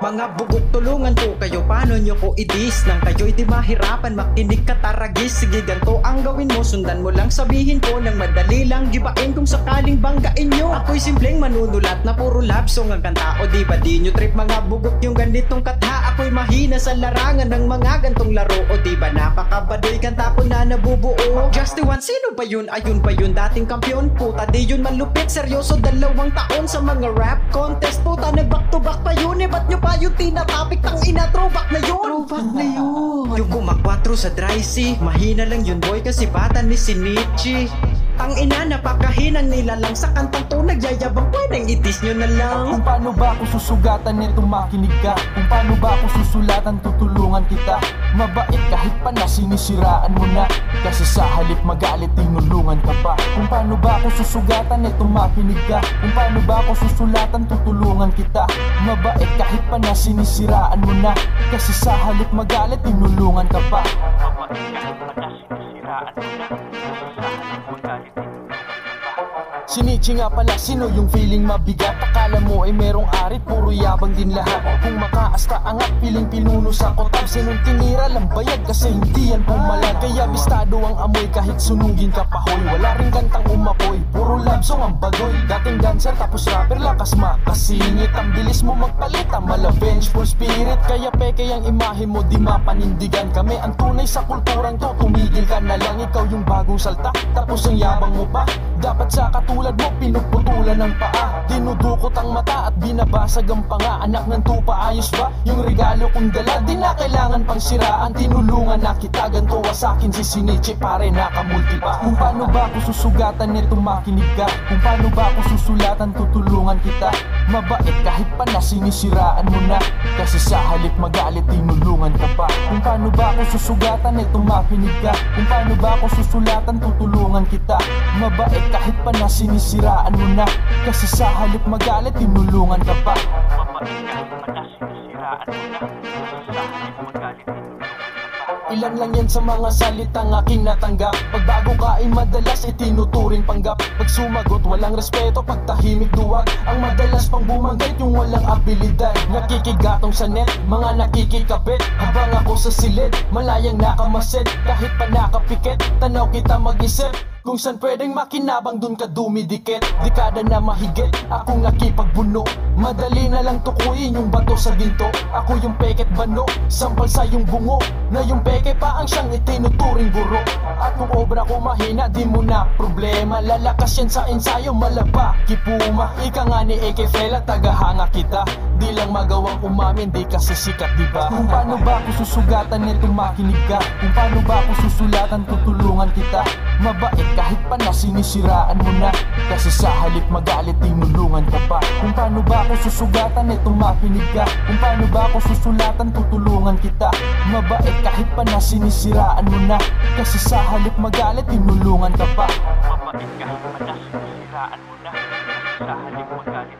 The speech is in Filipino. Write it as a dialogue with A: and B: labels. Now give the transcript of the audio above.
A: Mga bugok, tulungan ko kayo, paano nyo ko i-diss? Nang kayo'y di mahirapan, makinig ka taragis. Sige ganto ang gawin mo, sundan mo lang sabihin ko. Nang madali lang gibain kung sakaling banggain nyo. Ako'y simpleng manunulat na puro love song ang kanta. O di ba di nyo trip mga bugok yung ganitong katha? Ako'y mahina sa larangan ng mga gantong laro. O di ba napakabadoy kanta ko na nabubuo. Just the one, sino ba yun? Ayun ba yun dating kampiyon? Puta di yun malupit, seryoso 2 taon sa mga rap contest. Puta nag-back to back pa yun eh, ba't nyo pa yung tinatapik? Tang ina, throwback na yun. Throwback na yun. Yung kumakwatro sa dry sea, mahina lang yun boy kasi bata ni Shinichi. Tang ina, napakahinang nila lang sa kantang to, nagyayabang, pwedeng itis nyo na lang.
B: Kung paano ba ako susugatan nito, makinig ka. Kung paano ba ako susulatan, tutulungan kita. Mabait kahit pa na sinisiraan mo na, kasi sa halip magalit, tinulungan ka pa. Kung paano ba ako susugatan nito, makinig ka. Kung paano ba ako susulatan, tutulungan kita. Mabait kahit pa na sinisiraan mo na, kasi sa halip magalit, tinulungan ka pa. Mabait kahit pa na sinisiraan mo na, kasi sa halip magalit. Shinichi nga pala, sino yung feeling mabigat? Akala mo ay merong arit, puro yabang din lahat. Kung makaasta angat, piling pinuno sa kotab. Sinong tinira lang bayag kasi hindi yan pumalag. Kaya bistado ang amoy kahit sunugin ka pahoy. Wala rin kantang umapoy, puro love song ang bagoy. Dating dancer tapos rapper, lakas makasingit. Ang bilis mo magpalit, ang mala vengeful spirit. Kaya peke ang imahe mo, di mapanindigan. Kami ang tunay sa kulturang to, tumigil ka na lang. Ikaw yung bagong salta, tapos ang yabang mo pa. Dapat sa katulad mo, pinuputulan ng paa. Dinudukot ang mata at binabasag ang panga. Anak ng tupa, ayos ba? Yung regalo kong dala, di na kailangan pang siraan. Tinulungan na kita, ganto sa akin si Shinichi, pare nakamulti pa. Kung paano ba ako susugatan nito, makinig ka. Kung paano ba ako susulatan, tutulungan kita. Mabait kahit pa na sinisiraan mo na, kasi sa halip magalit, tinulungan ka pa. Kung paano ba ako susugatan nito, makinig ka. Kung paano ba ako susulatan, tutulungan kita. Mabait kahit pa na sinisiraan mo na, kasi sa halip magalit, tinulungan ka pa. Mabait kahit pa na sinisiraan mo na, kasi sa halip magalit, tinulungan ka pa. Ilan lang yan sa mga salitang aking natanggap. Pagbago ka ay madalas itinuturing panggap. Pag sumagot walang respeto, pag tahimik duwag. Ang madalas pang bumanggit yung walang abilidad. Nakikigatong sa net, mga nakikikabit. Habang ako sa silid, malayang nakamasid. Kahit pa nakapikit, tanaw kita mag-isip. Kung saan pwedeng makinabang, dun ka dumidikit. Dekada na mahigit, akong nakipagbuno. Madali na lang tukuyin yung bato sa ginto. Ako yung peket bano, sampal sa yung bungo. Na yung peke pa ang siyang itinuturing guro. At kung obra ko mahina, di mo na problema. Lalakas yan sa ensayo, malaba, kipuma. Ika nga ni AK Fela, tagahanga kita. Di lang magawang umamin, di kasi sikat, diba? Kung paano ba ako susugatan nito, makinig ka. Kung paano ba ako susulatan, tutulungan kita. Mabait kahit pa na sinisiraan mo na, kasi sa halip magalit, tinulungan ka pa. Kung paano ba ako susugatan nito, makinig ka. Kung paano ba ako susulatan, tutulungan kita. Mabait kahit pa na sinisiraan mo na, kasi sa halip magalit, tinulungan ka pa. Mabait kahit pa na sinisiraan mo na, kasi sa halip magalit,